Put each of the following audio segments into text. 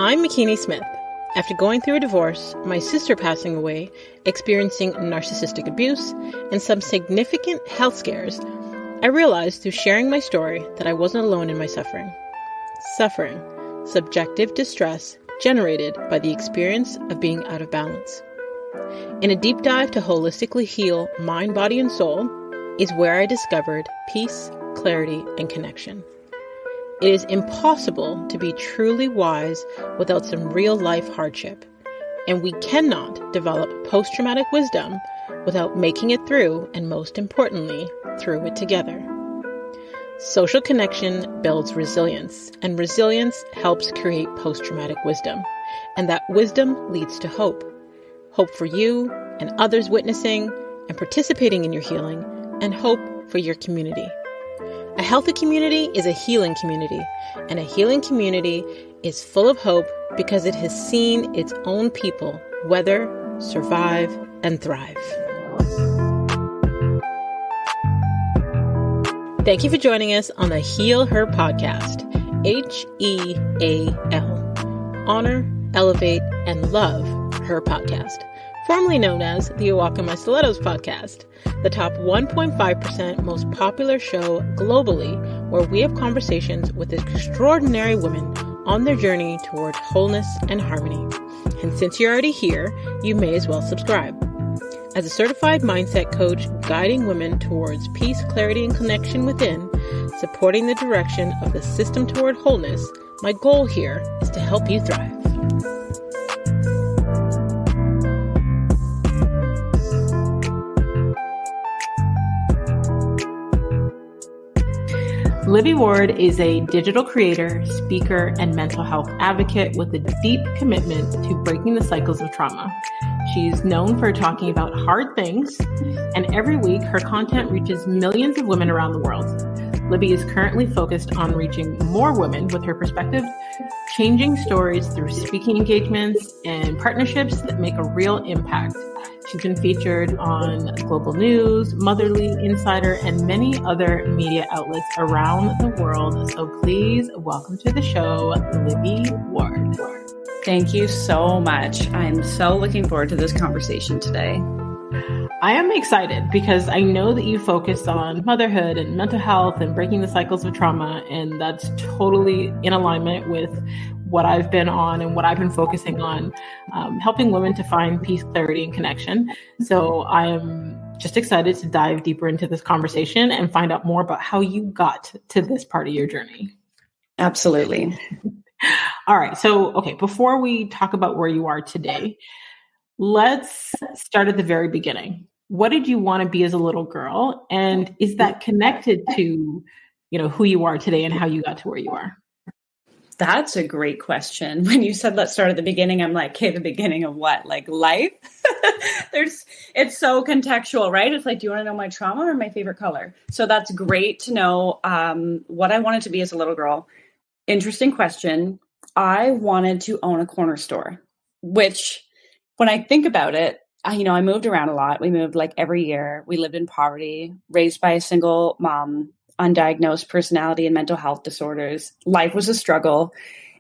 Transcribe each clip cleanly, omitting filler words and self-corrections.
I'm McKinney Smith. After going through a divorce, my sister passing away, experiencing narcissistic abuse, and some significant health scares, I realized through sharing my story that I wasn't alone in my suffering. Suffering, subjective distress generated by the experience of being out of balance. In a deep dive to holistically heal mind, body, and soul is where I discovered peace, clarity, and connection. It is impossible to be truly wise without some real-life hardship, and we cannot develop post-traumatic wisdom without making it through, and most importantly, through it together. Social connection builds resilience, and resilience helps create post-traumatic wisdom, and that wisdom leads to hope. Hope for you and others witnessing and participating in your healing, and hope for your community. A healthy community is a healing community, and a healing community is full of hope because it has seen its own people weather, survive, and thrive. Thank you for joining us on the H.E.A.L podcast, H-E-A.L. Honor, Elevate, and Love Her podcast, formerly known as the Walk in My Stilettos podcast, the top 1.5% most popular show globally, where we have conversations with extraordinary women on their journey toward wholeness and harmony. And since you're already here, you may as well subscribe. As a certified mindset coach guiding women towards peace, clarity, and connection within, supporting the direction of the system toward wholeness, my goal here is to help you thrive. Libby Ward is a digital creator, speaker, and mental health advocate with a deep commitment to breaking the cycles of trauma. She's known for talking about hard things, and every week her content reaches millions of women around the world. Libby is currently focused on reaching more women with her perspective, changing stories through speaking engagements and partnerships that make a real impact. She's been featured on Global News, Motherly, Insider, and many other media outlets around the world. So please welcome to the show, Libby Ward. Thank you so much. I'm so looking forward to this conversation today. I am excited because I know that you focus on motherhood and mental health and breaking the cycles of trauma, and that's totally in alignment with what I've been on and what I've been focusing on, helping women to find peace, clarity, and connection. So I am just excited to dive deeper into this conversation and find out more about how you got to this part of your journey. Absolutely. All right. So, okay, before we talk about where you are today, let's start at the very beginning. What did you want to be as a little girl? And is that connected to, who you are today and how you got to where you are? That's a great question. When you said, let's start at the beginning, I'm like, okay, the beginning of what? Like life? It's so contextual, right? It's like, do you want to know my trauma or my favorite color? So that's great to know what I wanted to be as a little girl. Interesting question. I wanted to own a corner store, which when I think about it, I moved around a lot. We moved like every year. We lived in poverty, raised by a single mom, undiagnosed personality and mental health disorders. Life was a struggle.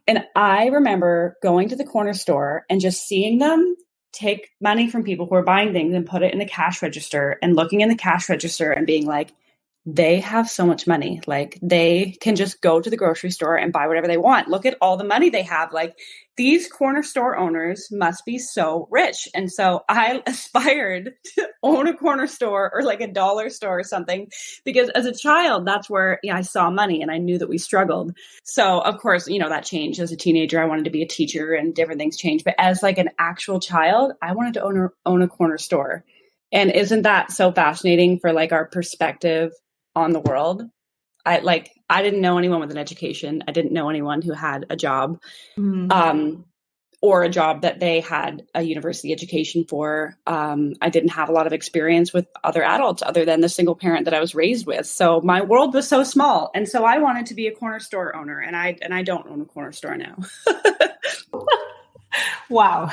And I remember going to the corner store and just seeing them take money from people who were buying things and put it in the cash register, and looking in the cash register and being like, they have so much money. Like, they can just go to the grocery store and buy whatever they want. Look at all the money they have. Like, these corner store owners must be so rich. And so I aspired to own a corner store or like a dollar store or something, because as a child, that's where I saw money and I knew that we struggled. So of course, that changed. As a teenager, I wanted to be a teacher and different things changed. But as like an actual child, I wanted to own a corner store. And isn't that so fascinating for like our perspective on the world? I didn't know anyone with an education. I didn't know anyone who had a job, or a job that they had a university education for. I didn't have a lot of experience with other adults other than the single parent that I was raised with. So my world was so small. And so I wanted to be a corner store owner, and I don't own a corner store now. Wow.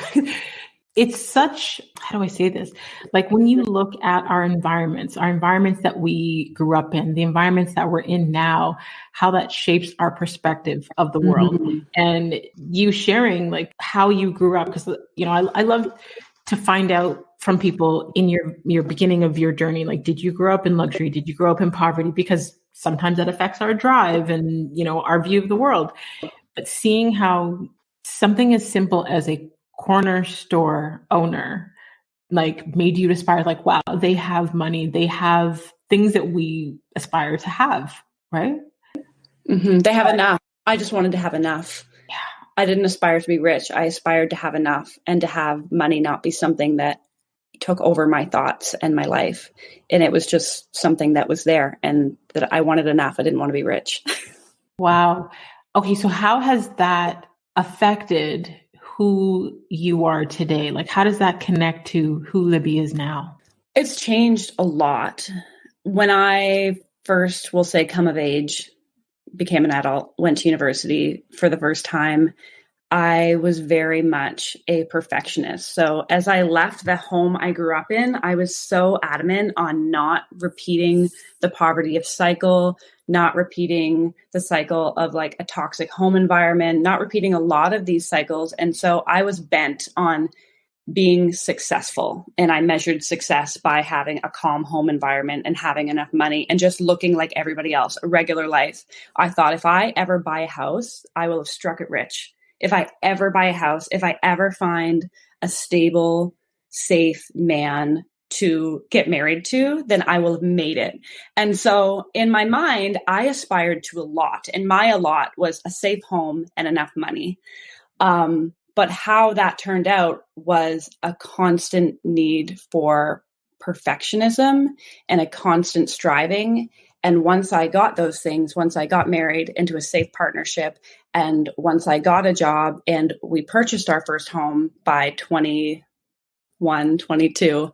it's such, how do I say this? Like when you look at our environments that we grew up in, the environments that we're in now, how that shapes our perspective of the world. Mm-hmm. And you sharing like how you grew up, because, I love to find out from people in your beginning of your journey, like, did you grow up in luxury? Did you grow up in poverty? Because sometimes that affects our drive and, our view of the world. But seeing how something as simple as a corner store owner like made you aspire, like, wow, they have money, they have things that we aspire to have, right? Mm-hmm. They have enough. I just wanted to have enough. Yeah. I didn't aspire to be rich. I aspired to have enough and to have money not be something that took over my thoughts and my life. And it was just something that was there and that I wanted enough. I didn't want to be rich. Wow. Okay. So how has that affected who you are today? Like, how does that connect to who Libby is now? It's changed a lot. When I first, will say, come of age, became an adult, went to university for the first time, I was very much a perfectionist. So as I left the home I grew up in, I was so adamant on not repeating the poverty of cycle, not repeating the cycle of like a toxic home environment, not repeating a lot of these cycles. And so I was bent on being successful. And I measured success by having a calm home environment and having enough money and just looking like everybody else, a regular life. I thought if I ever buy a house, I will have struck it rich. If I ever buy a house, if I ever find a stable, safe man to get married to, then I will have made it. And so in my mind, I aspired to a lot. And my a lot was a safe home and enough money. But how that turned out was a constant need for perfectionism and a constant striving. And once I got those things, once I got married into a safe partnership, and once I got a job and we purchased our first home by 21, 22,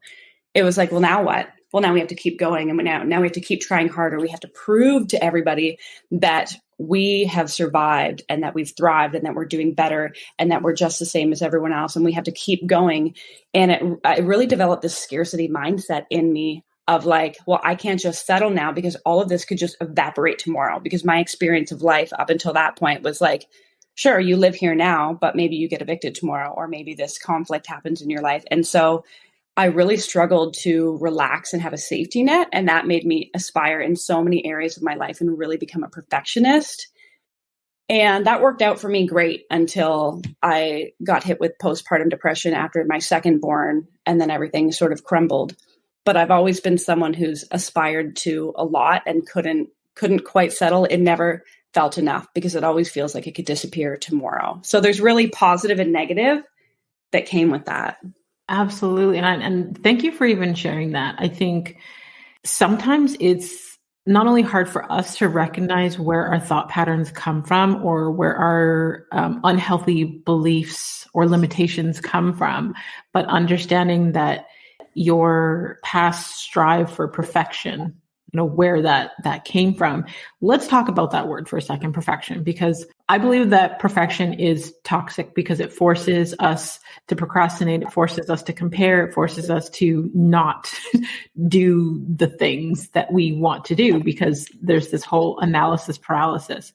it was like, well, now what? Well, now we have to keep going. And now we have to keep trying harder. We have to prove to everybody that we have survived and that we've thrived and that we're doing better and that we're just the same as everyone else. And we have to keep going. And it really developed this scarcity mindset in me of like, well, I can't just settle now because all of this could just evaporate tomorrow. Because my experience of life up until that point was like, sure, you live here now, but maybe you get evicted tomorrow, or maybe this conflict happens in your life. And so I really struggled to relax and have a safety net. And that made me aspire in so many areas of my life and really become a perfectionist. And that worked out for me great until I got hit with postpartum depression after my second born. And then everything sort of crumbled. But I've always been someone who's aspired to a lot and couldn't quite settle. It never felt enough because it always feels like it could disappear tomorrow. So there's really positive and negative that came with that. Absolutely. And thank you for even sharing that. I think sometimes it's not only hard for us to recognize where our thought patterns come from or where our unhealthy beliefs or limitations come from, but understanding that your past strive for perfection, where that came from. Let's talk about that word for a second, perfection, because I believe that perfection is toxic because it forces us to procrastinate. It forces us to compare. It forces us to not do the things that we want to do because there's this whole analysis paralysis.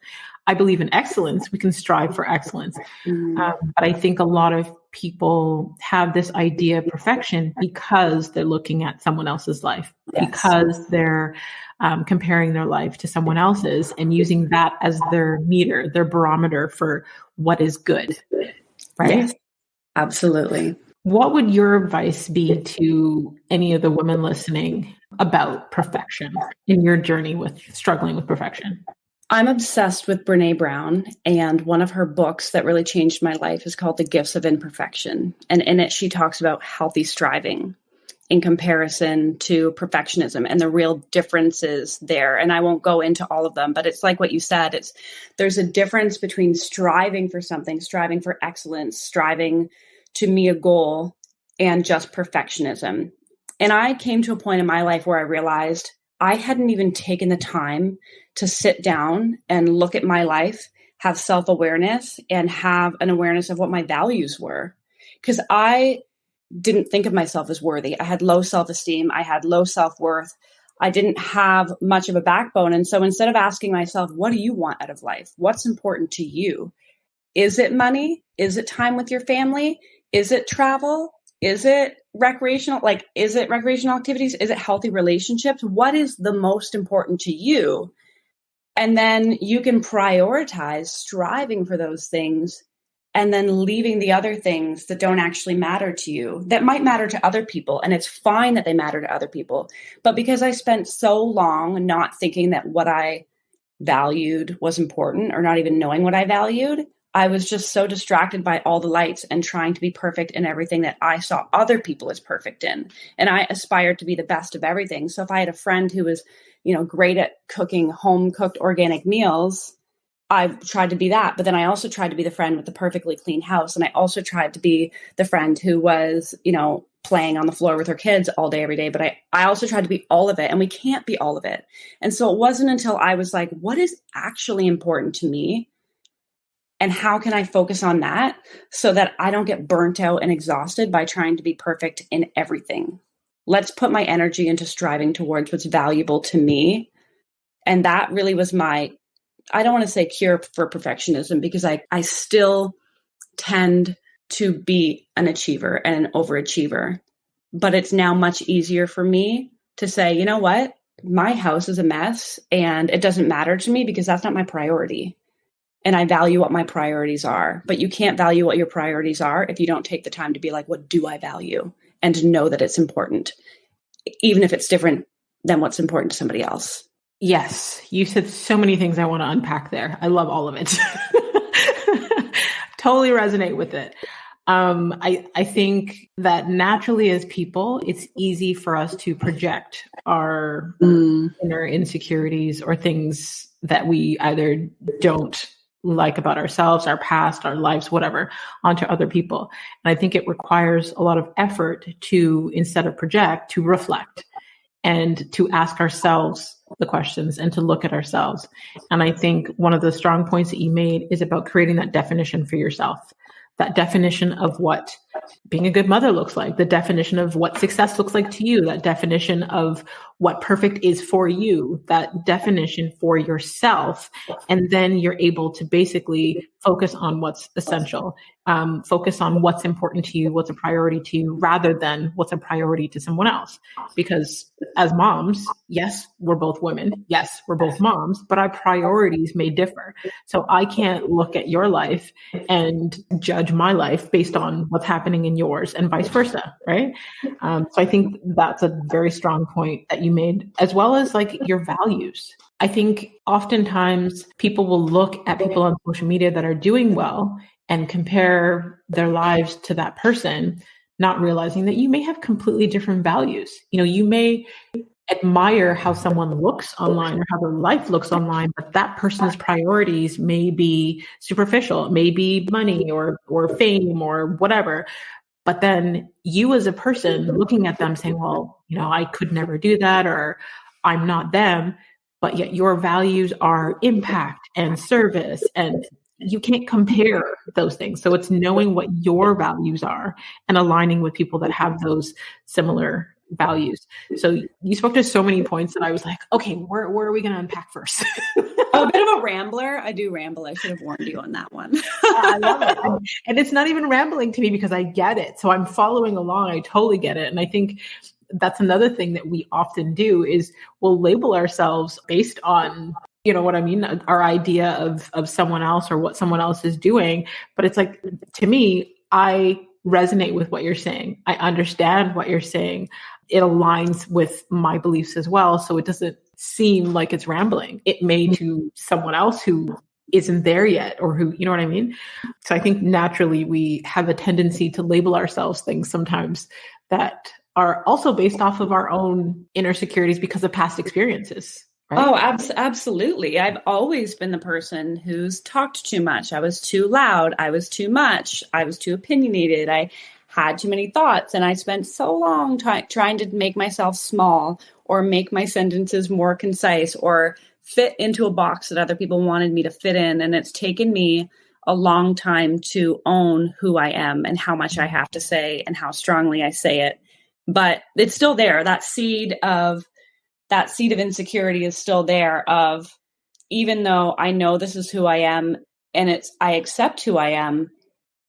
I believe in excellence. We can strive for excellence. But I think a lot of people have this idea of perfection because they're looking at someone else's life, because they're comparing their life to someone else's and using that as their meter, their barometer for what is good, right? Yes, absolutely. What would your advice be to any of the women listening about perfection in your journey with struggling with perfection? I'm obsessed with Brené Brown, and one of her books that really changed my life is called The Gifts of Imperfection. And in it, she talks about healthy striving in comparison to perfectionism and the real differences there. And I won't go into all of them, but it's like what you said, there's a difference between striving for something, striving for excellence, striving to meet a goal, and just perfectionism. And I came to a point in my life where I realized I hadn't even taken the time to sit down and look at my life, have self-awareness, and have an awareness of what my values were. Because I didn't think of myself as worthy. I had low self-esteem. I had low self-worth. I didn't have much of a backbone. And so instead of asking myself, what do you want out of life? What's important to you? Is it money? Is it time with your family? Is it travel? Is it recreational? Like, is it recreational activities? Is it healthy relationships? What is the most important to you? And then you can prioritize striving for those things and then leaving the other things that don't actually matter to you, that might matter to other people. And it's fine that they matter to other people. But because I spent so long not thinking that what I valued was important, or not even knowing what I valued, I was just so distracted by all the lights and trying to be perfect in everything that I saw other people as perfect in. And I aspired to be the best of everything. So if I had a friend who was, great at cooking home cooked organic meals, I tried to be that. But then I also tried to be the friend with the perfectly clean house. And I also tried to be the friend who was, playing on the floor with her kids all day, every day. But I also tried to be all of it, and we can't be all of it. And so it wasn't until I was like, what is actually important to me? And how can I focus on that so that I don't get burnt out and exhausted by trying to be perfect in everything? Let's put my energy into striving towards what's valuable to me. And that really was I don't want to say cure for perfectionism, because I still tend to be an achiever and an overachiever. But it's now much easier for me to say, you know what? My house is a mess and it doesn't matter to me because that's not my priority. And I value what my priorities are. But you can't value what your priorities are if you don't take the time to be like, what do I value? And to know that it's important, even if it's different than what's important to somebody else. Yes. You said so many things I want to unpack there. I love all of it. Totally resonate with it. I think that naturally as people, it's easy for us to project our inner insecurities or things that we either don't like about ourselves, our past, our lives, whatever, onto other people. And I think it requires a lot of effort to, instead of project, to reflect and to ask ourselves the questions and to look at ourselves. And I think one of the strong points that you made is about creating that definition for yourself, that definition of what being a good mother looks like, the definition of what success looks like to you, that definition of what perfect is for you, that definition for yourself. And then you're able to basically focus on what's essential, focus on what's important to you, what's a priority to you, rather than what's a priority to someone else. Because as moms, yes, we're both women. Yes, we're both moms, but our priorities may differ. So I can't look at your life and judge my life based on what's happening in yours and vice versa, right? So I think that's a very strong point that you made, as well as like your values. I think oftentimes people will look at people on social media that are doing well and compare their lives to that person, not realizing that you may have completely different values. You may admire how someone looks online or how their life looks online, but that person's priorities may be superficial, it may be money or fame or whatever. But then you as a person looking at them saying, well, I could never do that, or I'm not them, but yet your values are impact and service, and you can't compare those things. So it's knowing what your values are and aligning with people that have those similar values. So you spoke to so many points that I was like, okay, where are we going to unpack first? I'm a bit of a rambler. I do ramble. I should have warned you on that one. I love it. And it's not even rambling to me because I get it. So I'm following along. I totally get it. And I think that's another thing that we often do is we'll label ourselves based on, what I mean, our idea of someone else or what someone else is doing. But it's like, to me, I resonate with what you're saying. I understand what you're saying. It aligns with my beliefs as well. So it doesn't seem like it's rambling. It may to someone else who isn't there yet, or who, you know what I mean? So I think naturally we have a tendency to label ourselves things sometimes that are also based off of our own inner securities because of past experiences. Right? Oh, absolutely. I've always been the person who's talked too much. I was too loud. I was too much. I was too opinionated. I had too many thoughts. And I spent so long trying to make myself small or make my sentences more concise or fit into a box that other people wanted me to fit in. And it's taken me a long time to own who I am and how much I have to say and how strongly I say it. But it's still there. That seed of insecurity is still there, of, even though I know this is who I am and I accept who I am,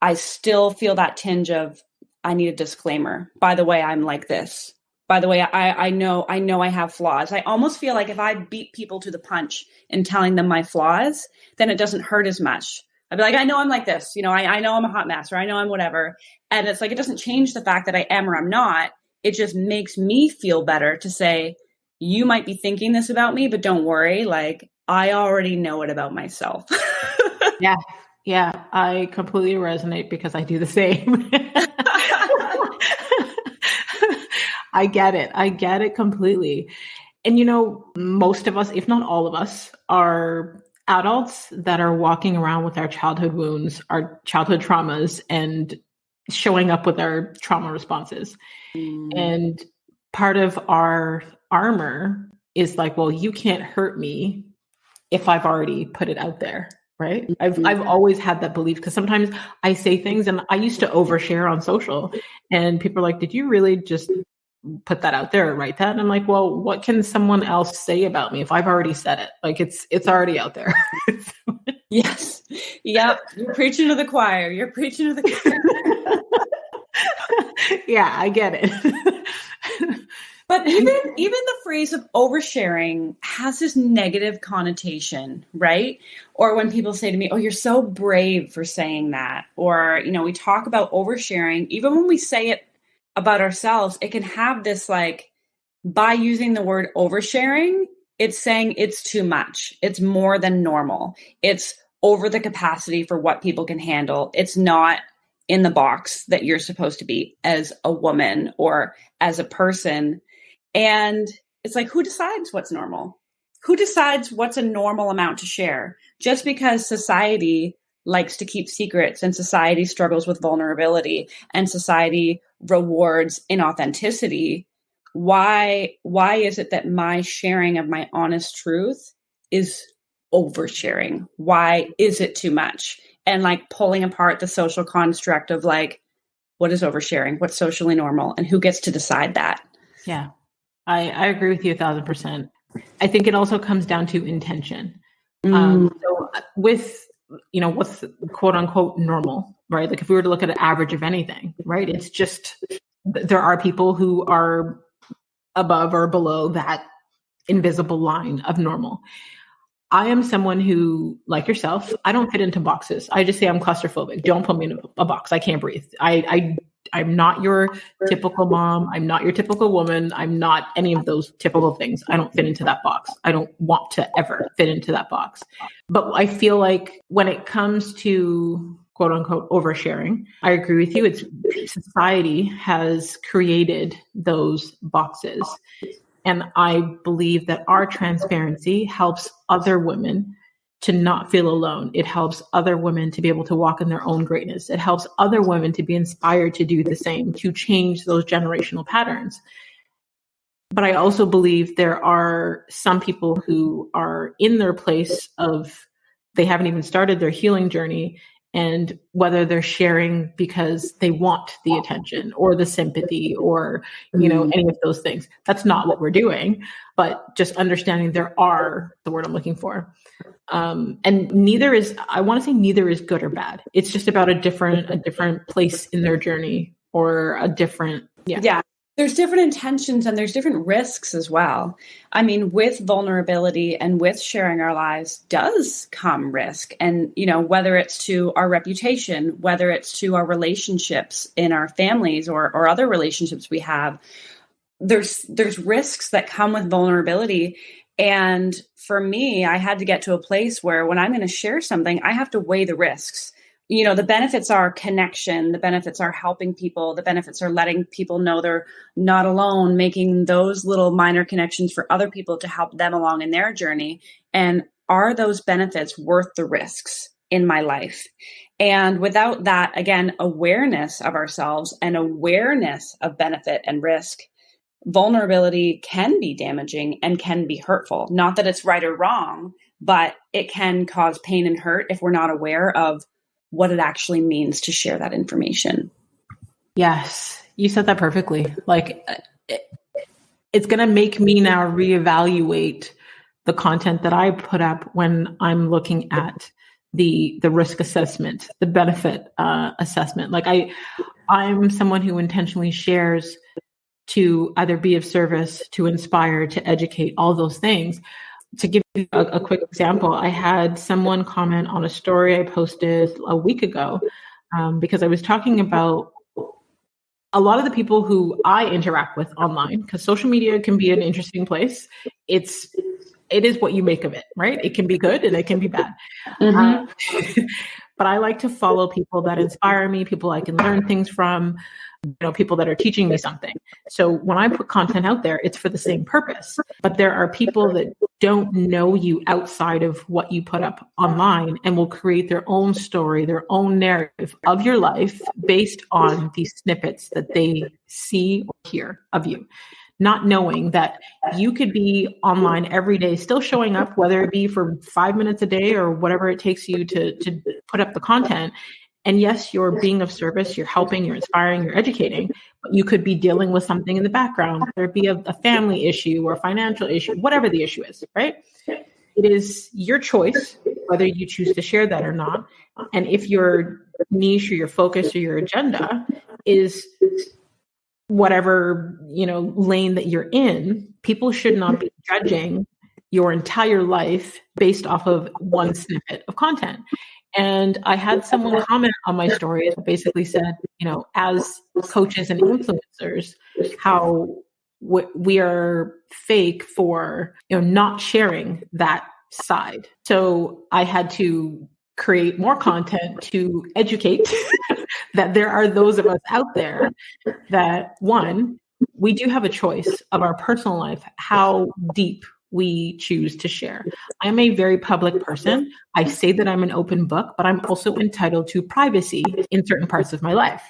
I still feel that tinge of, I need a disclaimer. By the way, I'm like this. By the way, I know I have flaws. I almost feel like if I beat people to the punch in telling them my flaws, then it doesn't hurt as much. I'd be like, I know I'm like this. I know I'm a hot mess, or I know I'm whatever. And it's like, it doesn't change the fact that I am or I'm not. It just makes me feel better to say, you might be thinking this about me, but don't worry. Like, I already know it about myself. Yeah. Yeah. I completely resonate because I do the same. I get it. I get it completely. And, most of us, if not all of us, are adults that are walking around with our childhood wounds, our childhood traumas, and showing up with our trauma responses. And part of our armor is like, well, you can't hurt me if I've already put it out there. Right. I've always had that belief, because sometimes I say things, and I used to overshare on social, and people are like, did you really just put that out there or write that? And I'm like, well, what can someone else say about me if I've already said it? Like, it's already out there. Yes. Yep. You're preaching to the choir. Yeah, I get it. But even the phrase of oversharing has this negative connotation, right? Or when people say to me, oh, you're so brave for saying that. Or, we talk about oversharing. Even when we say it about ourselves, it can have this, like, by using the word oversharing, it's saying it's too much. It's more than normal. It's over the capacity for what people can handle. It's not in the box that you're supposed to be as a woman or as a person. And it's like, who decides what's normal? Who decides what's a normal amount to share? Just because society likes to keep secrets, and society struggles with vulnerability, and society rewards inauthenticity, why is it that my sharing of my honest truth is oversharing? Why is it too much? And like pulling apart the social construct of like, what is oversharing? What's socially normal? And who gets to decide that? Yeah, I agree with you 1,000%. I think it also comes down to intention. So with, what's quote unquote normal, right? Like if we were to look at an average of anything, right? It's just, there are people who are above or below that invisible line of normal. I am someone who, like yourself, I don't fit into boxes. I just say I'm claustrophobic. Don't put me in a box. I can't breathe. I'm not your typical mom. I'm not your typical woman. I'm not any of those typical things. I don't fit into that box. I don't want to ever fit into that box. But I feel like when it comes to quote unquote oversharing, I agree with you. It's society has created those boxes. And I believe that our transparency helps other women to not feel alone. It helps other women to be able to walk in their own greatness. It helps other women to be inspired to do the same, to change those generational patterns. But I also believe there are some people who are in their place of, they haven't even started their healing journey, and whether they're sharing because they want the attention or the sympathy or, any of those things. That's not what we're doing, but just understanding there are the word I'm looking for. And neither is good or bad. It's just about a different place in their journey, or a different, yeah. There's different intentions and there's different risks as well. I mean, with vulnerability and with sharing our lives does come risk. And, whether it's to our reputation, whether it's to our relationships in our families or other relationships we have, there's risks that come with vulnerability. And for me, I had to get to a place where when I'm going to share something, I have to weigh the risks. The benefits are connection. The benefits are helping people. The benefits are letting people know they're not alone, making those little minor connections for other people to help them along in their journey. And are those benefits worth the risks in my life? And without that, again, awareness of ourselves and awareness of benefit and risk, vulnerability can be damaging and can be hurtful. Not that it's right or wrong, but it can cause pain and hurt if we're not aware of what it actually means to share that information. Yes, you said that perfectly. Like, it's going to make me now reevaluate the content that I put up when I'm looking at the risk assessment, the benefit assessment. Like, I'm someone who intentionally shares to either be of service, to inspire, to educate, all those things. To give you a quick example, I had someone comment on a story I posted a week ago because I was talking about a lot of the people who I interact with online, because social media can be an interesting place. It is what you make of it, right? It can be good and it can be bad. Mm-hmm. But I like to follow people that inspire me, people I can learn things from, people that are teaching me something. So when I put content out there, it's for the same purpose. But there are people that don't know you outside of what you put up online and will create their own story, their own narrative of your life based on these snippets that they see or hear of you. Not knowing that you could be online every day, still showing up, whether it be for 5 minutes a day or whatever it takes you to put up the content. And yes, you're being of service, you're helping, you're inspiring, you're educating, but you could be dealing with something in the background. There'd be a family issue or a financial issue, whatever the issue is, right? It is your choice whether you choose to share that or not. And if your niche or your focus or your agenda is whatever, lane that you're in, people should not be judging your entire life based off of one snippet of content. And I had someone comment on my story that basically said, as coaches and influencers, how we are fake for, not sharing that side. So I had to create more content to educate that there are those of us out there that, one, we do have a choice of our personal life, how deep we choose to share. I'm a very public person. I say that I'm an open book, but I'm also entitled to privacy in certain parts of my life.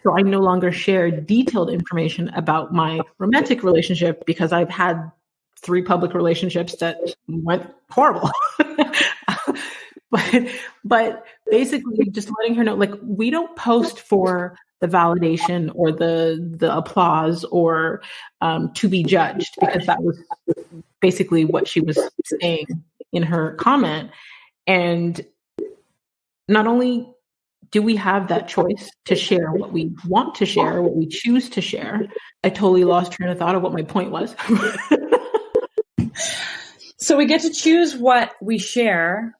So I no longer share detailed information about my romantic relationship because I've had 3 public relationships that went horrible. But basically just letting her know, like, we don't post for the validation or the applause or to be judged, because that was basically what she was saying in her comment. And not only do we have that choice to share what we want to share, what we choose to share, I totally lost train of thought of what my point was. So we get to choose what we share,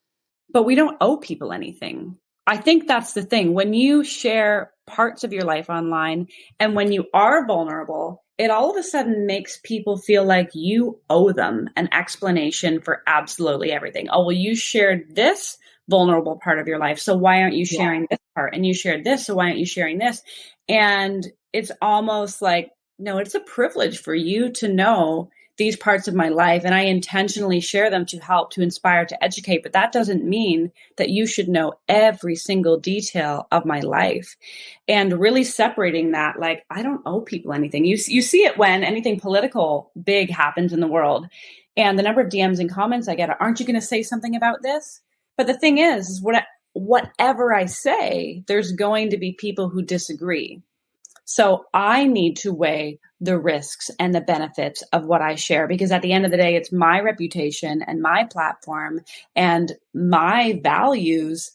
but we don't owe people anything. I think that's the thing. When you share parts of your life online and when you are vulnerable, it all of a sudden makes people feel like you owe them an explanation for absolutely everything. Oh, well, you shared this vulnerable part of your life, so why aren't you sharing this part? And you shared this, so why aren't you sharing this? And it's almost like, no, it's a privilege for you to know these parts of my life, and I intentionally share them to help, to inspire, to educate. But that doesn't mean that you should know every single detail of my life. And really separating that, like, I don't owe people anything. You see it when anything political big happens in the world, and the number of DMs and comments I get are, aren't you going to say something about this? But the thing is whatever I say, there's going to be people who disagree. So I need to weigh the risks and the benefits of what I share, because at the end of the day, it's my reputation and my platform and my values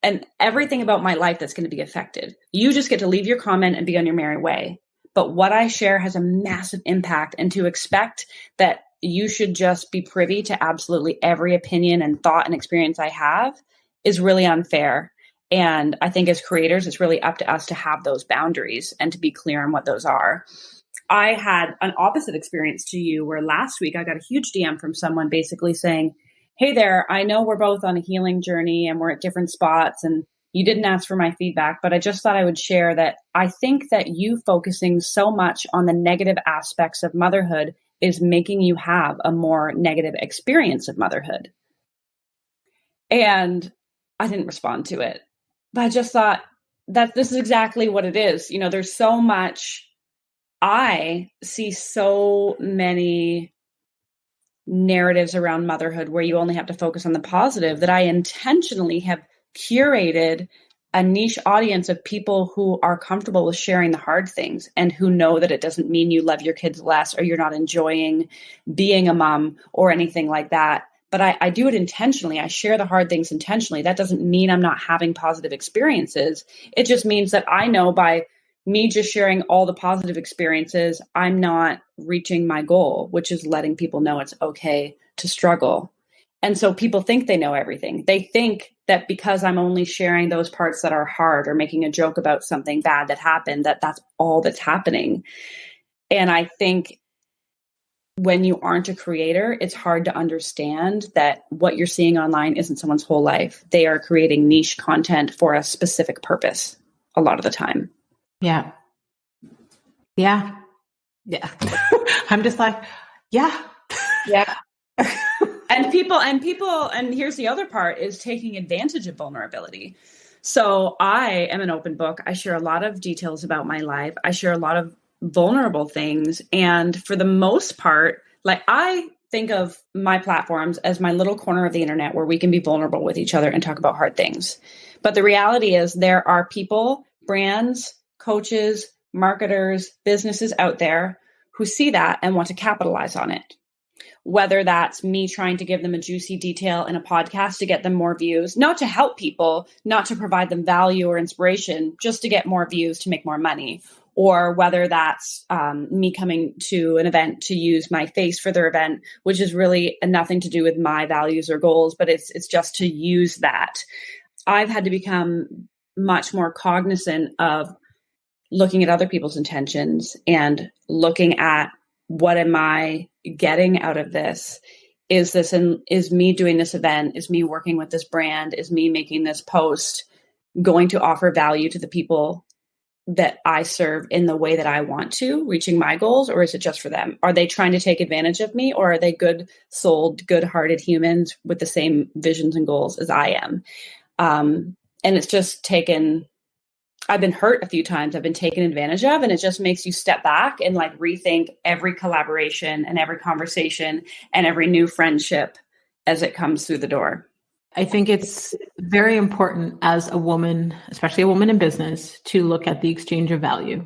and everything about my life that's going to be affected. You just get to leave your comment and be on your merry way. But what I share has a massive impact, and to expect that you should just be privy to absolutely every opinion and thought and experience I have is really unfair. And I think as creators, it's really up to us to have those boundaries and to be clear on what those are. I had an opposite experience to you, where last week I got a huge DM from someone basically saying, hey there, I know we're both on a healing journey and we're at different spots, and you didn't ask for my feedback, but I just thought I would share that I think that you focusing so much on the negative aspects of motherhood is making you have a more negative experience of motherhood. And I didn't respond to it, but I just thought that this is exactly what it is. You know, there's so much, I see so many narratives around motherhood where you only have to focus on the positive, that I intentionally have curated a niche audience of people who are comfortable with sharing the hard things and who know that it doesn't mean you love your kids less or you're not enjoying being a mom or anything like that. But I do it intentionally. I share the hard things intentionally. That doesn't mean I'm not having positive experiences. It just means that I know by me just sharing all the positive experiences, I'm not reaching my goal, which is letting people know it's okay to struggle. And so people think they know everything. They think that because I'm only sharing those parts that are hard or making a joke about something bad that happened, that that's all that's happening. And I think when you aren't a creator, it's hard to understand that what you're seeing online isn't someone's whole life. They are creating niche content for a specific purpose a lot of the time. Yeah. Yeah. Yeah. I'm just like, yeah. Yeah. And here's the other part is taking advantage of vulnerability. So I am an open book. I share a lot of details about my life. I share a lot of vulnerable things. And for the most part, like I think of my platforms as my little corner of the internet where we can be vulnerable with each other and talk about hard things. But the reality is there are people, brands, coaches, marketers, businesses out there who see that and want to capitalize on it. Whether that's me trying to give them a juicy detail in a podcast to get them more views, not to help people, not to provide them value or inspiration, just to get more views to make more money. Or whether that's me coming to an event to use my face for their event, which is really nothing to do with my values or goals, but it's just to use that. I've had to become much more cognizant of looking at other people's intentions and looking at what am I getting out of this? Is me doing this event? Is me working with this brand? Is me making this post going to offer value to the people that I serve in the way that I want to, reaching my goals, or is it just for them? Are they trying to take advantage of me, or are they good-souled, good-hearted humans with the same visions and goals as I am? And it's just I've been hurt a few times. I've been taken advantage of, and it just makes you step back and like rethink every collaboration and every conversation and every new friendship as it comes through the door. I think it's very important as a woman, especially a woman in business, to look at the exchange of value.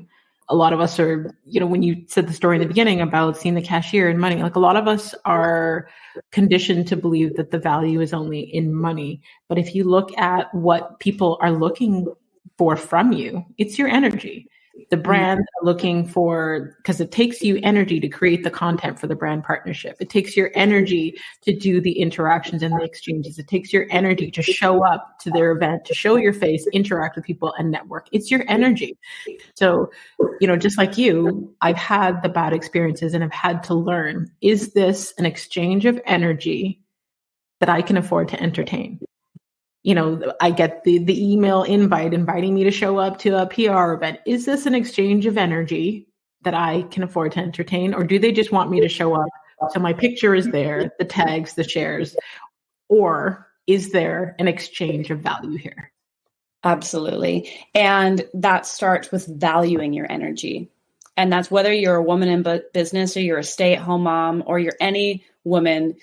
A lot of us are, when you said the story in the beginning about seeing the cashier and money, like a lot of us are conditioned to believe that the value is only in money. But if you look at what people are looking for from you, it's your energy. The brands are looking for, because it takes you energy to create the content for the brand partnership. It takes your energy to do the interactions and the exchanges. It takes your energy to show up to their event, to show your face, interact with people and network. It's your energy. So, just like you, I've had the bad experiences and I've had to learn, is this an exchange of energy that I can afford to entertain? I get the email invite inviting me to show up to a PR event. Is this an exchange of energy that I can afford to entertain? Or do they just want me to show up so my picture is there, the tags, the shares? Or is there an exchange of value here? Absolutely. And that starts with valuing your energy. And that's whether you're a woman in business or you're a stay-at-home mom or you're any woman.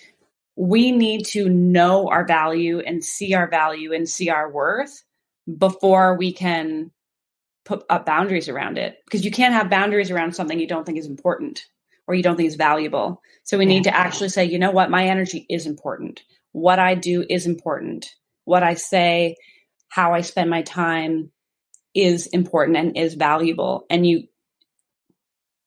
We need to know our value and see our worth before we can put up boundaries around it. Because you can't have boundaries around something you don't think is important or you don't think is valuable. So we need to actually say, you know what, my energy is important. What I do is important. What I say, how I spend my time is important and is valuable. And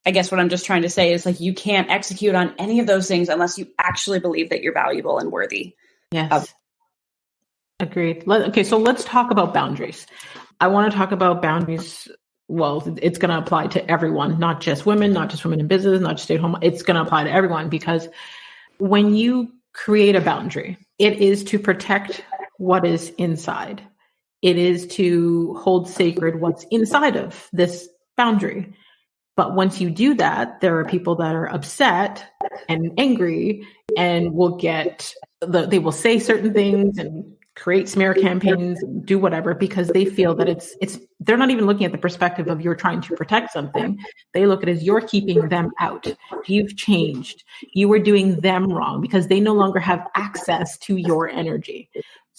I guess what I'm just trying to say is like, you can't execute on any of those things unless you actually believe that you're valuable and worthy. Yes. Agreed. Okay. So let's talk about boundaries. I want to talk about boundaries. Well, it's going to apply to everyone, not just women in business, not just stay at home. It's going to apply to everyone, because when you create a boundary, it is to protect what is inside. It is to hold sacred what's inside of this boundary. But once you do that, there are people that are upset and angry and they will say certain things and create smear campaigns, do whatever, because they feel that they're not even looking at the perspective of you're trying to protect something. They look at it as you're keeping them out. You've changed. You were doing them wrong because they no longer have access to your energy.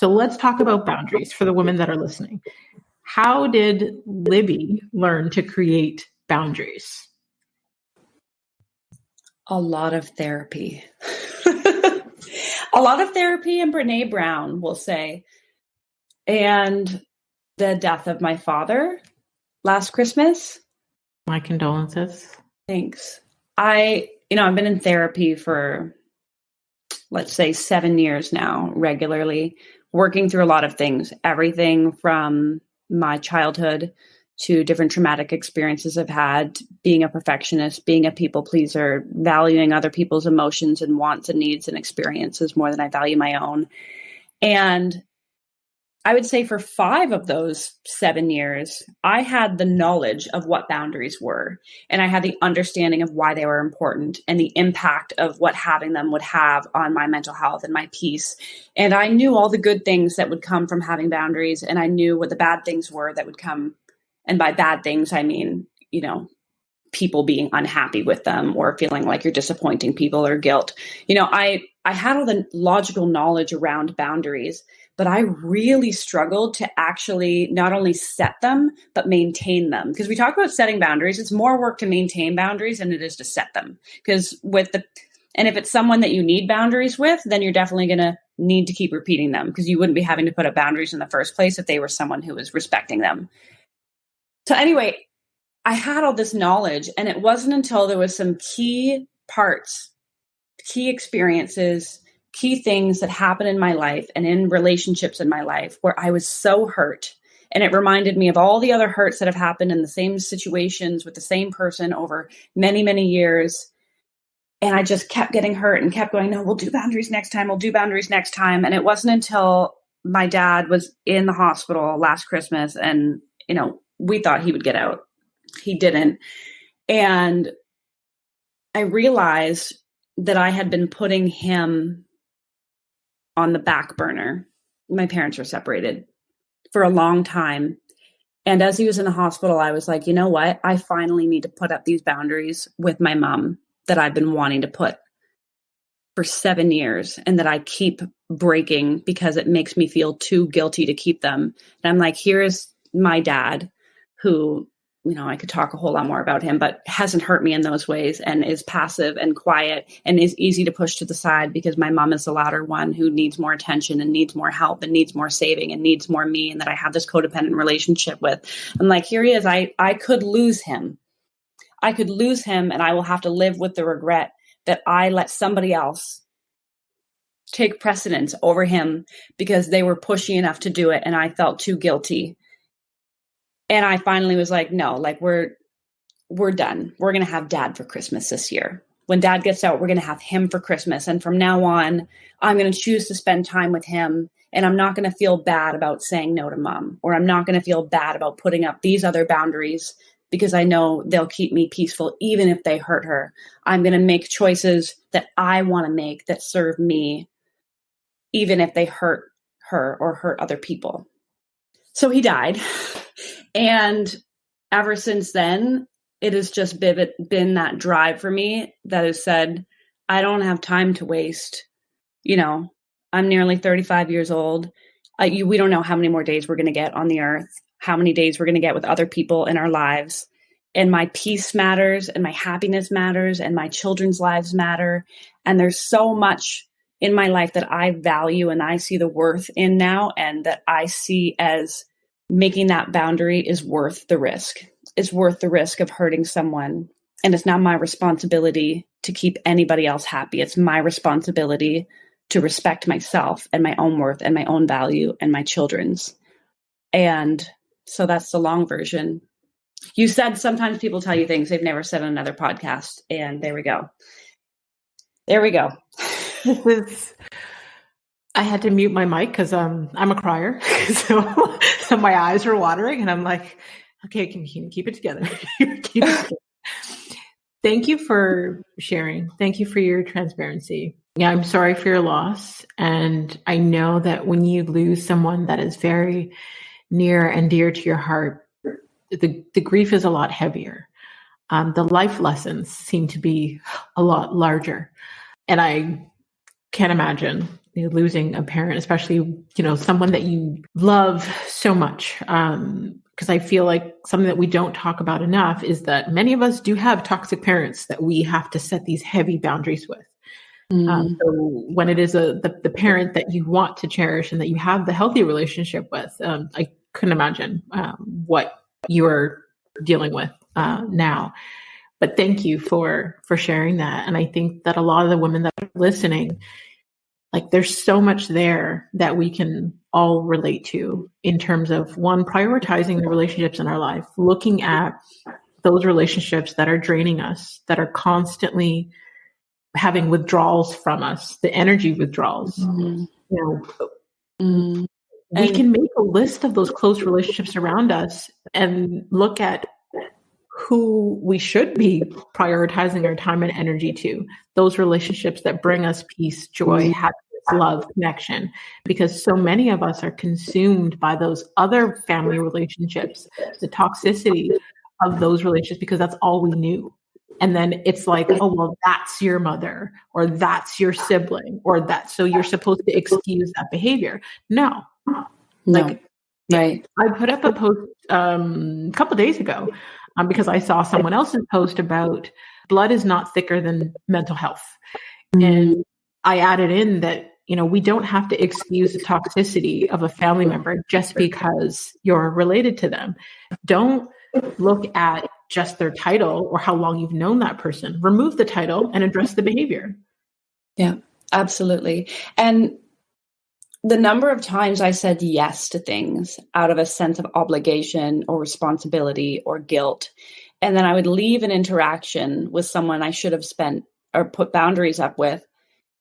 So let's talk about boundaries for the women that are listening. How did Libby learn to create boundaries? A lot of therapy. A lot of therapy, and Brene Brown will say. And the death of my father last Christmas. My condolences. Thanks. I've been in therapy for, let's say, 7 years now, regularly, working through a lot of things, everything from my childhood to different traumatic experiences I've had, being a perfectionist, being a people pleaser, valuing other people's emotions and wants and needs and experiences more than I value my own. And I would say for 5 of those 7 years, I had the knowledge of what boundaries were, and I had the understanding of why they were important and the impact of what having them would have on my mental health and my peace. And I knew all the good things that would come from having boundaries, and I knew what the bad things were that would come. And by bad things, I mean, people being unhappy with them or feeling like you're disappointing people or guilt. I had all the logical knowledge around boundaries, but I really struggled to actually not only set them, but maintain them. Because we talk about setting boundaries, it's more work to maintain boundaries than it is to set them. Because and if it's someone that you need boundaries with, then you're definitely going to need to keep repeating them, because you wouldn't be having to put up boundaries in the first place if they were someone who was respecting them. So anyway, I had all this knowledge, and it wasn't until there was some key parts, key experiences, key things that happened in my life and in relationships in my life where I was so hurt. And it reminded me of all the other hurts that have happened in the same situations with the same person over many, many years. And I just kept getting hurt and kept going, no, we'll do boundaries next time. We'll do boundaries next time. And it wasn't until my dad was in the hospital last Christmas and, we thought he would get out. He didn't. And I realized that I had been putting him on the back burner. My parents were separated for a long time. And as he was in the hospital, I was like, you know what? I finally need to put up these boundaries with my mom that I've been wanting to put for 7 years and that I keep breaking because it makes me feel too guilty to keep them. And I'm like, here's my dad who, I could talk a whole lot more about him, but hasn't hurt me in those ways and is passive and quiet and is easy to push to the side because my mom is the louder one who needs more attention and needs more help and needs more saving and needs more me, and that I have this codependent relationship with. I'm like, here he is. I could lose him. I could lose him, and I will have to live with the regret that I let somebody else take precedence over him because they were pushy enough to do it and I felt too guilty. And I finally was like, no, like we're done. We're going to have dad for Christmas this year. When dad gets out, we're going to have him for Christmas. And from now on, I'm going to choose to spend time with him. And I'm not going to feel bad about saying no to mom, or I'm not going to feel bad about putting up these other boundaries because I know they'll keep me peaceful, even if they hurt her. I'm going to make choices that I want to make that serve me, even if they hurt her or hurt other people. So he died. And ever since then, it has just been that drive for me that has said, I don't have time to waste. I'm nearly 35 years old. We don't know how many more days we're going to get on the earth, how many days we're going to get with other people in our lives. And my peace matters, and my happiness matters, and my children's lives matter. And there's so much in my life that I value and I see the worth in now, and that I see as making that boundary is worth the risk. It's worth the risk of hurting someone. And it's not my responsibility to keep anybody else happy. It's my responsibility to respect myself and my own worth and my own value and my children's. And so that's the long version. You said sometimes people tell you things they've never said on another podcast. And there we go. There we go. I had to mute my mic because I'm a crier. So my eyes were watering and I'm like, okay, can you keep it together? Keep it together. Thank you for sharing. Thank you for your transparency. Yeah, I'm sorry for your loss. And I know that when you lose someone that is very near and dear to your heart, the grief is a lot heavier. The life lessons seem to be a lot larger. And I can't imagine losing a parent, especially, someone that you love so much. Because I feel like something that we don't talk about enough is that many of us do have toxic parents that we have to set these heavy boundaries with. So when it is the parent that you want to cherish and that you have the healthy relationship with, I couldn't imagine what you are dealing with now. But thank you for sharing that. And I think that a lot of the women that are listening, like there's so much there that we can all relate to in terms of, one, prioritizing the relationships in our life, looking at those relationships that are draining us, that are constantly having withdrawals from us, the energy withdrawals. We can make a list of those close relationships around us and look at who we should be prioritizing our time and energy to, those relationships that bring us peace, joy, happiness, love, connection, because so many of us are consumed by those other family relationships, the toxicity of those relationships, because that's all we knew. And then it's like, oh, well, that's your mother, or that's your sibling, or that, so you're supposed to excuse that behavior. No. Like, right. I put up a post a couple of days ago because I saw someone else's post about blood is not thicker than mental health. And I added in that, we don't have to excuse the toxicity of a family member just because you're related to them. Don't look at just their title or how long you've known that person. Remove the title and address the behavior. Yeah, absolutely. And the number of times I said yes to things out of a sense of obligation or responsibility or guilt, and then I would leave an interaction with someone I should have spent or put boundaries up with,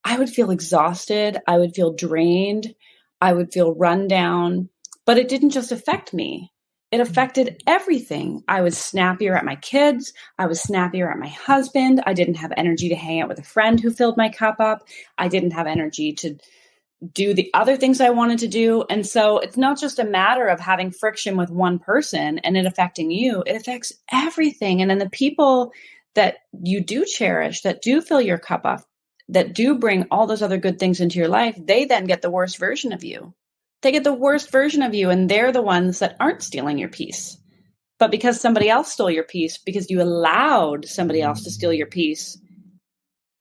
I would feel exhausted. I would feel drained. I would feel run down. But it didn't just affect me. It affected everything. I was snappier at my kids. I was snappier at my husband. I didn't have energy to hang out with a friend who filled my cup up. I didn't have energy to do the other things I wanted to do. And so it's not just a matter of having friction with one person and it affecting you. It affects everything. And then the people that you do cherish, that do fill your cup up, that do bring all those other good things into your life, they then get the worst version of you. They get the worst version of you, and they're the ones that aren't stealing your peace. But because somebody else stole your peace, because you allowed somebody else to steal your peace,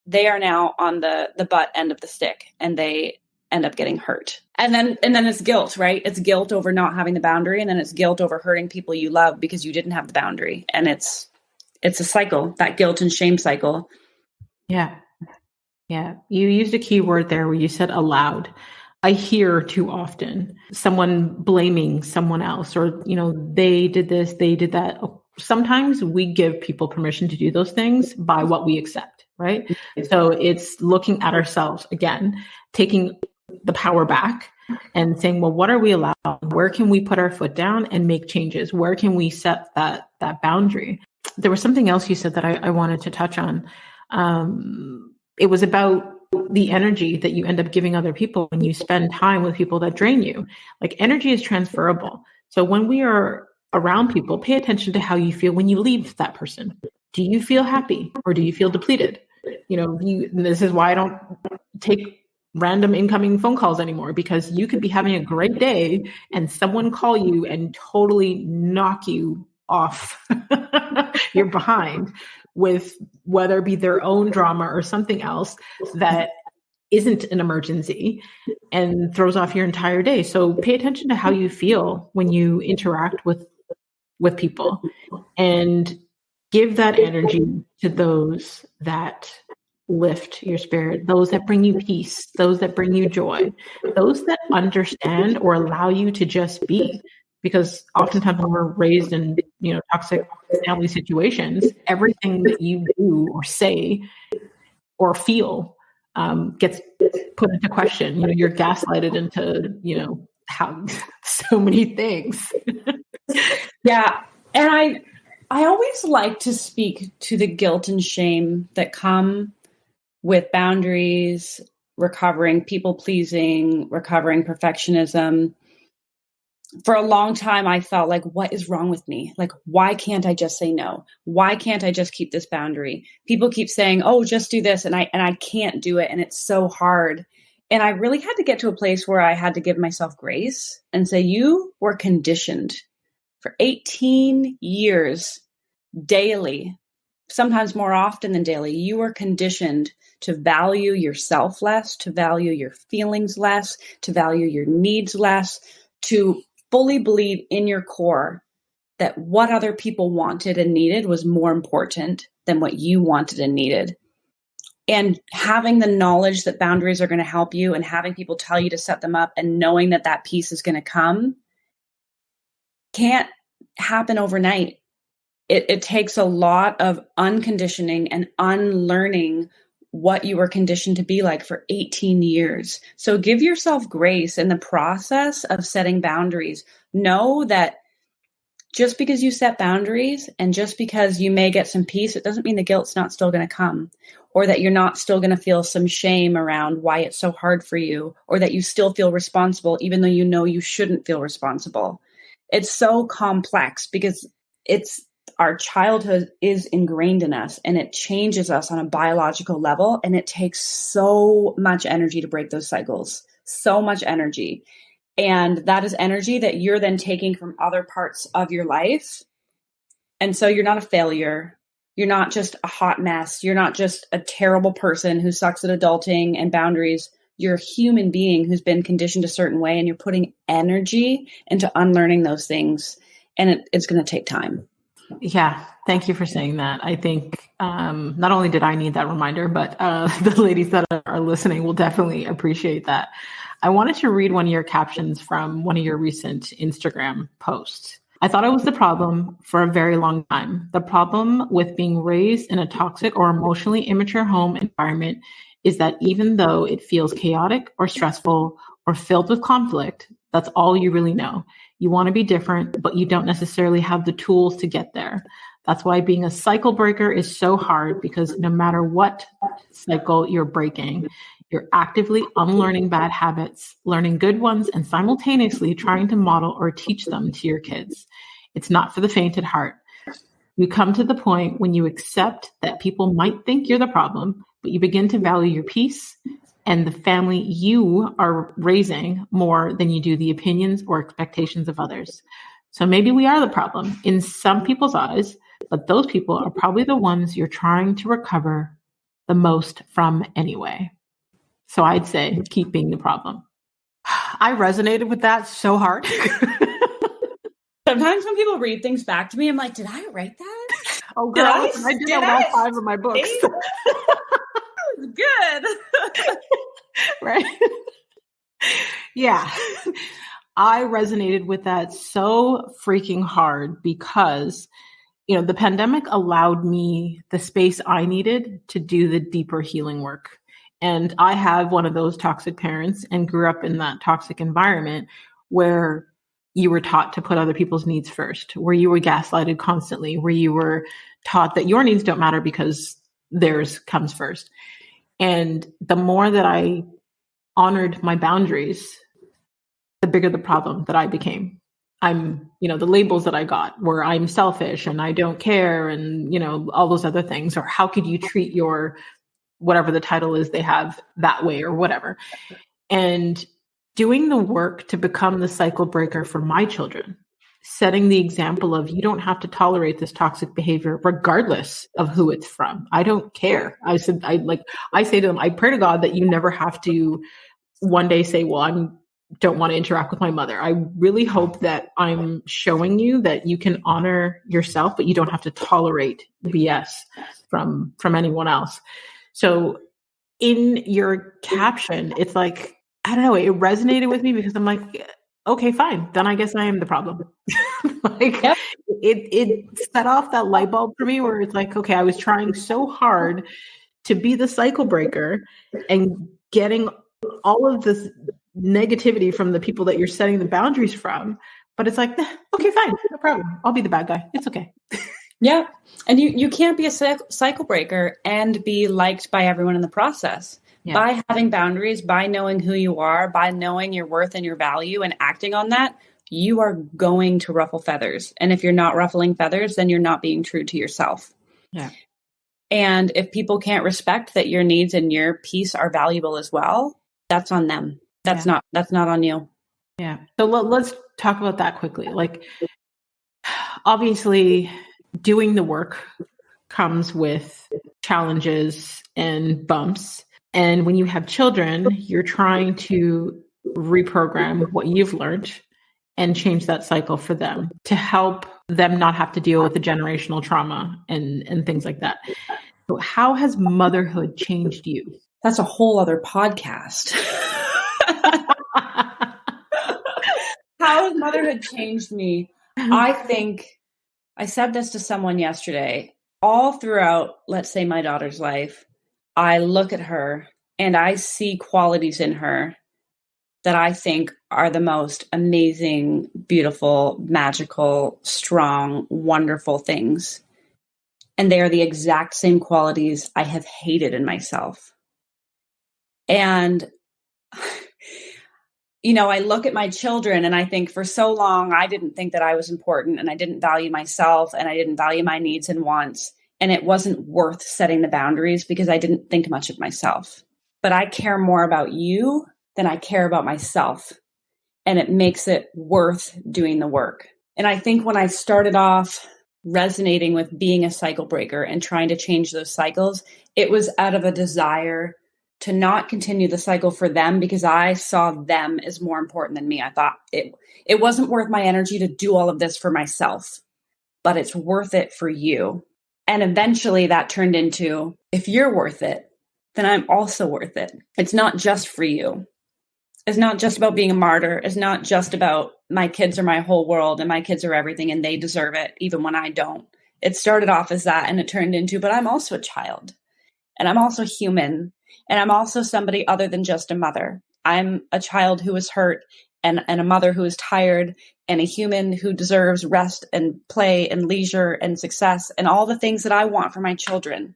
they are now on the butt end of the stick, and they end up getting hurt. And then it's guilt, right? It's guilt over not having the boundary, and then it's guilt over hurting people you love because you didn't have the boundary. And it's a cycle, that guilt and shame cycle. Yeah. Yeah. You used a key word there where you said allowed. I hear too often someone blaming someone else, or, they did this, they did that. Sometimes we give people permission to do those things by what we accept, right? So it's looking at ourselves again, taking the power back and saying, well, what are we allowed? Where can we put our foot down and make changes? Where can we set that boundary? There was something else you said that I wanted to touch on. It was about the energy that you end up giving other people when you spend time with people that drain you. Like, energy is transferable. So when we are around people, pay attention to how you feel when you leave that person. Do you feel happy or do you feel depleted? This is why I don't take random incoming phone calls anymore, because you could be having a great day and someone call you and totally knock you off your behind with whether it be their own drama or something else that isn't an emergency and throws off your entire day. So pay attention to how you feel when you interact with people, and give that energy to those that lift your spirit, those that bring you peace, those that bring you joy, those that understand or allow you to just be. Because oftentimes when we're raised in, toxic family situations, everything that you do or say or feel gets put into question. You're gaslighted into, how so many things. Yeah. And I always like to speak to the guilt and shame that come with boundaries, recovering people pleasing, recovering perfectionism. For a long time, I felt like, what is wrong with me? Like, why can't I just say no? Why can't I just keep this boundary? People keep saying, oh, just do this. And I can't do it. And it's so hard. And I really had to get to a place where I had to give myself grace and say, you were conditioned for 18 years daily, sometimes more often than daily. You were conditioned to value yourself less, to value your feelings less, to value your needs less, to fully believe in your core that what other people wanted and needed was more important than what you wanted and needed. And having the knowledge that boundaries are going to help you and having people tell you to set them up and knowing that that piece is going to come can't happen overnight. It takes a lot of unconditioning and unlearning what you were conditioned to be like for 18 years. So give yourself grace in the process of setting boundaries. Know that just because you set boundaries and just because you may get some peace, it doesn't mean the guilt's not still going to come, or that you're not still going to feel some shame around why it's so hard for you, or that you still feel responsible, even though you know you shouldn't feel responsible. It's so complex because our childhood is ingrained in us and it changes us on a biological level. And it takes so much energy to break those cycles, so much energy. And that is energy that you're then taking from other parts of your life. And so you're not a failure. You're not just a hot mess. You're not just a terrible person who sucks at adulting and boundaries. You're a human being who's been conditioned a certain way, and you're putting energy into unlearning those things. And it's going to take time. Yeah. Thank you for saying that. I think not only did I need that reminder, but the ladies that are listening will definitely appreciate that. I wanted to read one of your captions from one of your recent Instagram posts. I thought I was the problem for a very long time. The problem with being raised in a toxic or emotionally immature home environment is that even though it feels chaotic or stressful or filled with conflict, that's all you really know. You want to be different, but you don't necessarily have the tools to get there. That's why being a cycle breaker is so hard, because no matter what cycle you're breaking, you're actively unlearning bad habits, learning good ones, and simultaneously trying to model or teach them to your kids. It's not for the faint at heart. You come to the point when you accept that people might think you're the problem, but you begin to value your peace and the family you are raising more than you do the opinions or expectations of others. So maybe we are the problem in some people's eyes, but those people are probably the ones you're trying to recover the most from anyway. So I'd say keep being the problem. I resonated with that so hard. Sometimes when people read things back to me, I'm like, did I write that? Oh, girl, I did that with all 5 of my books. That was good. Right? Yeah. I resonated with that so freaking hard because, the pandemic allowed me the space I needed to do the deeper healing work. And I have one of those toxic parents and grew up in that toxic environment where you were taught to put other people's needs first, where you were gaslighted constantly, where you were taught that your needs don't matter because theirs comes first. And the more that I honored my boundaries, the bigger the problem that I became. The labels that I got were I'm selfish and I don't care and, all those other things, or how could you treat your whatever the title is they have that way or whatever. And doing the work to become the cycle breaker for my children, setting the example of you don't have to tolerate this toxic behavior regardless of who it's from. I don't care. I say to them, I pray to God that you never have to one day say, well, I don't want to interact with my mother. I really hope that I'm showing you that you can honor yourself, but you don't have to tolerate BS from anyone else. So in your caption, it's like, I don't know, it resonated with me because I'm like, okay, fine. Then I guess I am the problem. Yep. It set off that light bulb for me where it's like, okay, I was trying so hard to be the cycle breaker and getting all of this negativity from the people that you're setting the boundaries from. But it's like, okay, fine, no problem. I'll be the bad guy. It's okay. Yeah. And you can't be a cycle breaker and be liked by everyone in the process. Yeah. By having boundaries, by knowing who you are, by knowing your worth and your value and acting on that, you are going to ruffle feathers. And if you're not ruffling feathers, then you're not being true to yourself. Yeah. And if people can't respect that your needs and your peace are valuable as well, That's on them. That's not on you. Yeah. So let's talk about that quickly. Like, obviously, doing the work comes with challenges and bumps. And when you have children, you're trying to reprogram what you've learned and change that cycle for them to help them not have to deal with the generational trauma and things like that. So how has motherhood changed you? That's a whole other podcast. How has motherhood changed me? I think I said this to someone yesterday. All throughout, let's say, my daughter's life, I look at her and I see qualities in her that I think are the most amazing, beautiful, magical, strong, wonderful things. And they are the exact same qualities I have hated in myself. And, you know, I look at my children and I think for so long, I didn't think that I was important and I didn't value myself and I didn't value my needs and wants. And it wasn't worth setting the boundaries because I didn't think much of myself. But I care more about you than I care about myself. And it makes it worth doing the work. And I think when I started off resonating with being a cycle breaker and trying to change those cycles, it was out of a desire to not continue the cycle for them because I saw them as more important than me. I thought it wasn't worth my energy to do all of this for myself, but it's worth it for you. And eventually that turned into, if you're worth it, then I'm also worth it. It's not just for you. It's not just about being a martyr. It's not just about my kids are my whole world and my kids are everything and they deserve it even when I don't. It started off as that and it turned into, but I'm also a child and I'm also human and I'm also somebody other than just a mother. I'm a child who is hurt and a mother who is tired and a human who deserves rest and play and leisure and success and all the things that I want for my children.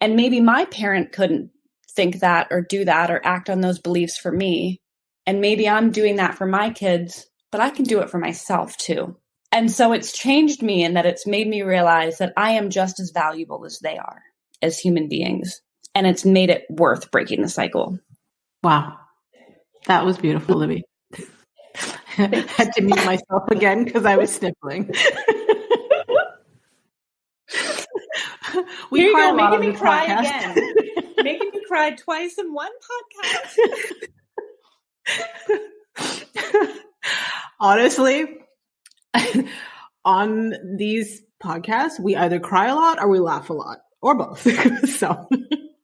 And maybe my parent couldn't think that or do that or act on those beliefs for me. And maybe I'm doing that for my kids, but I can do it for myself too. And so it's changed me in that it's made me realize that I am just as valuable as they are as human beings. And it's made it worth breaking the cycle. Wow. That was beautiful, Libby. I had to mute myself again because I was sniffling. Here you go, making me cry again. Making me cry twice in one podcast. Honestly, on these podcasts, we either cry a lot or we laugh a lot, or both. So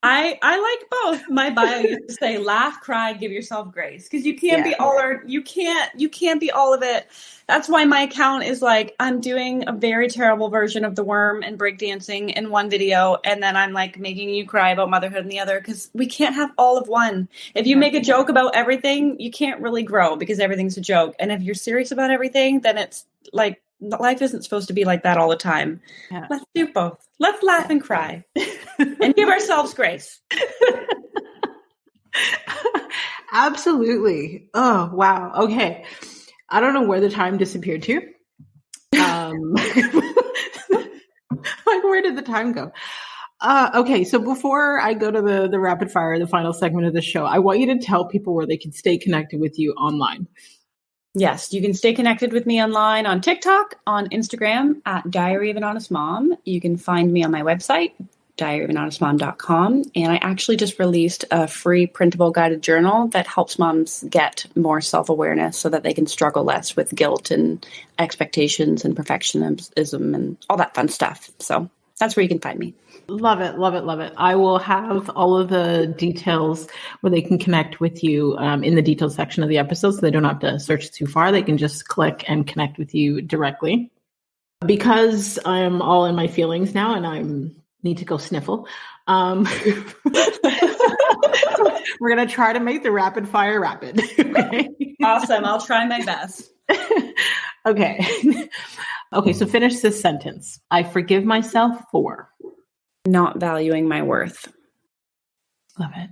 I like both. My bio used to say, laugh, cry, give yourself grace. Because you can't be all or you can't be all of it. That's why my account is like, I'm doing a very terrible version of the worm and breakdancing in one video. And then I'm like making you cry about motherhood in the other, because we can't have all of one. If you make a joke about everything, you can't really grow because everything's a joke. And if you're serious about everything, then it's like, life isn't supposed to be like that all the time. Yeah. Let's do both. Let's laugh and cry and give ourselves grace. Absolutely. Oh, wow. Okay. I don't know where the time disappeared to. Like, where did the time go? Okay. So before I go to the rapid fire, the final segment of the show, I want you to tell people where they can stay connected with you online. Yes, you can stay connected with me online on TikTok, on Instagram at Diary of an Honest Mom. You can find me on my website, diaryofanhonestmom.com. And I actually just released a free printable guided journal that helps moms get more self-awareness so that they can struggle less with guilt and expectations and perfectionism and all that fun stuff. So that's where you can find me. Love it. Love it. Love it. I will have all of the details where they can connect with you in the details section of the episode, so they don't have to search too far. They can just click and connect with you directly. Because I'm all in my feelings now and I need to go sniffle. We're going to try to make the rapid fire rapid. Okay? Awesome. I'll try my best. Okay. Okay. So finish this sentence. I forgive myself for not valuing my worth. Love it.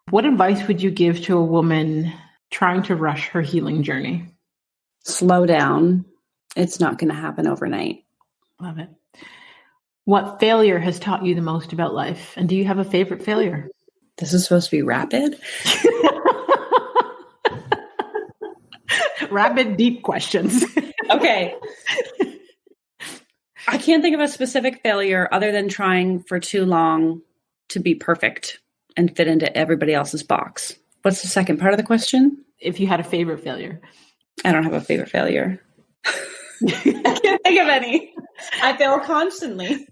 What advice would you give to a woman trying to rush her healing journey? Slow down. It's not going to happen overnight. Love it. What failure has taught you the most about life? And do you have a favorite failure? This is supposed to be rapid? Rapid, deep questions. Okay. I can't think of a specific failure other than trying for too long to be perfect and fit into everybody else's box. What's the second part of the question? If you had a favorite failure. I don't have a favorite failure. I can't think of any. I fail constantly.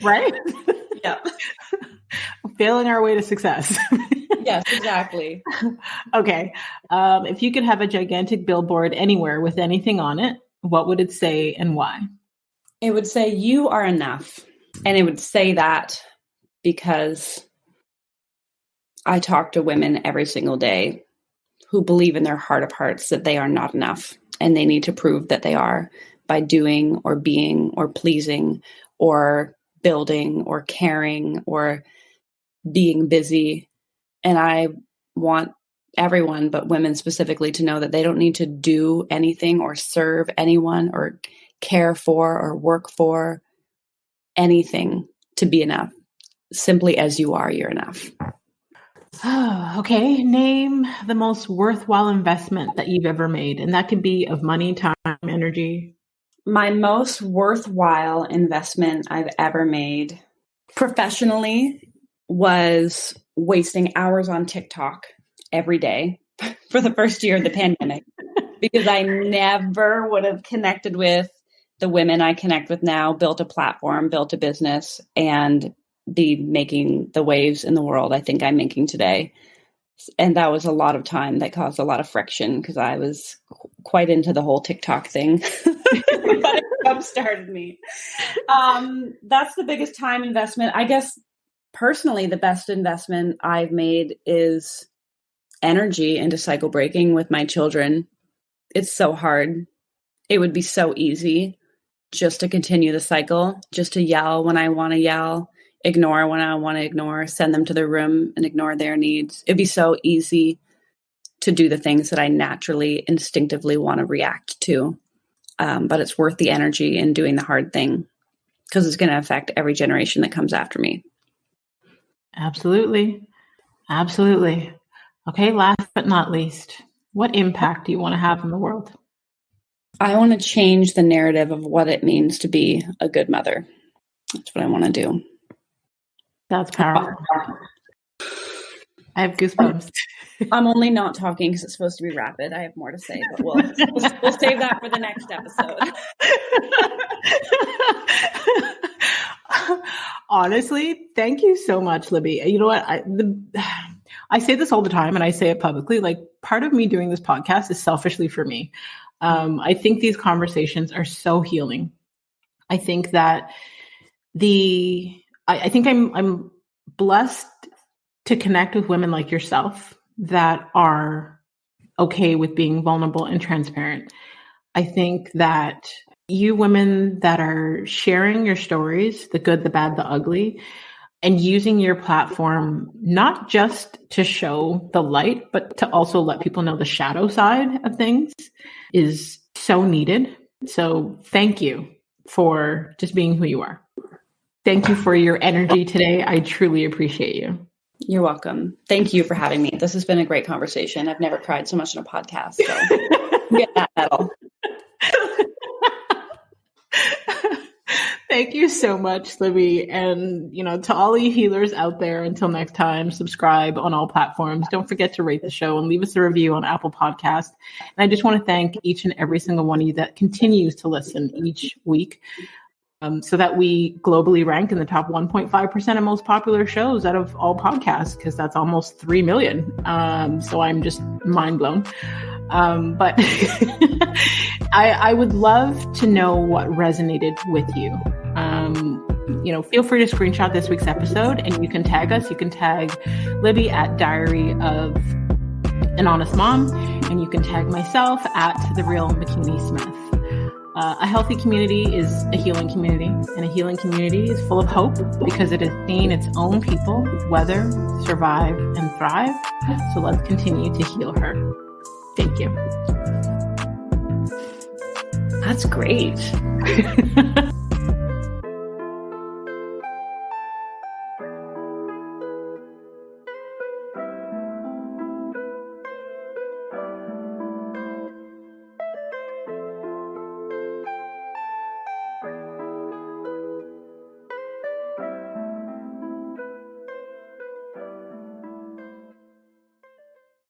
Right? Yeah. Failing our way to success. Yes, exactly. Okay. If you could have a gigantic billboard anywhere with anything on it, what would it say and why? It would say, you are enough. And it would say that because I talk to women every single day who believe in their heart of hearts that they are not enough. And they need to prove that they are by doing or being or pleasing or building or caring or being busy. And I want everyone, but women specifically, to know that they don't need to do anything or serve anyone or care for or work for anything to be enough. Simply as you are, you're enough. Oh, okay. Name the most worthwhile investment that you've ever made. And that could be of money, time, energy. My most worthwhile investment I've ever made professionally was wasting hours on TikTok every day for the first year of the pandemic, because I never would have connected with the women I connect with now, built a platform, built a business, and be making the waves in the world I think I'm making today. And that was a lot of time that caused a lot of friction because I was quite into the whole TikTok thing. But it jump-started me. That's the biggest time investment. I guess personally, the best investment I've made is energy into cycle breaking with my children. It's so hard. It would be so easy just to continue the cycle, just to yell when I want to yell, ignore when I want to ignore, send them to their room and ignore their needs. It'd be so easy to do the things that I naturally, instinctively want to react to. But it's worth the energy in doing the hard thing because it's going to affect every generation that comes after me. Absolutely. Absolutely. Okay. Last but not least, what impact do you want to have in the world? I want to change the narrative of what it means to be a good mother. That's what I want to do. That's powerful. I have goosebumps. I'm only not talking because it's supposed to be rapid. I have more to say, but we'll save that for the next episode. Honestly, thank you so much, Libby. You know what? I say this all the time and I say it publicly. Like, part of me doing this podcast is selfishly for me. I think these conversations are so healing. I think that I think I'm blessed to connect with women like yourself that are okay with being vulnerable and transparent. I think that you women that are sharing your stories, the good, the bad, the ugly, and using your platform, not just to show the light, but to also let people know the shadow side of things, is so needed. So thank you for just being who you are. Thank you for your energy today. I truly appreciate you. You're welcome. Thank you for having me. This has been a great conversation. I've never cried so much in a podcast. So get that medal. Thank you so much, Libby. And, to all you healers out there, until next time, subscribe on all platforms. Don't forget to rate the show and leave us a review on Apple Podcasts. And I just want to thank each and every single one of you that continues to listen each week. So that we globally rank in the top 1.5% of most popular shows out of all podcasts, because that's almost 3 million. So I'm just mind blown. But I would love to know what resonated with you. Feel free to screenshot this week's episode and you can tag us. You can tag Libby at Diary of an Honest Mom, and you can tag myself at The Real McKinney Smith. A healthy community is a healing community, and a healing community is full of hope because it has seen its own people weather, survive, and thrive. So let's continue to heal her. Thank you. That's great.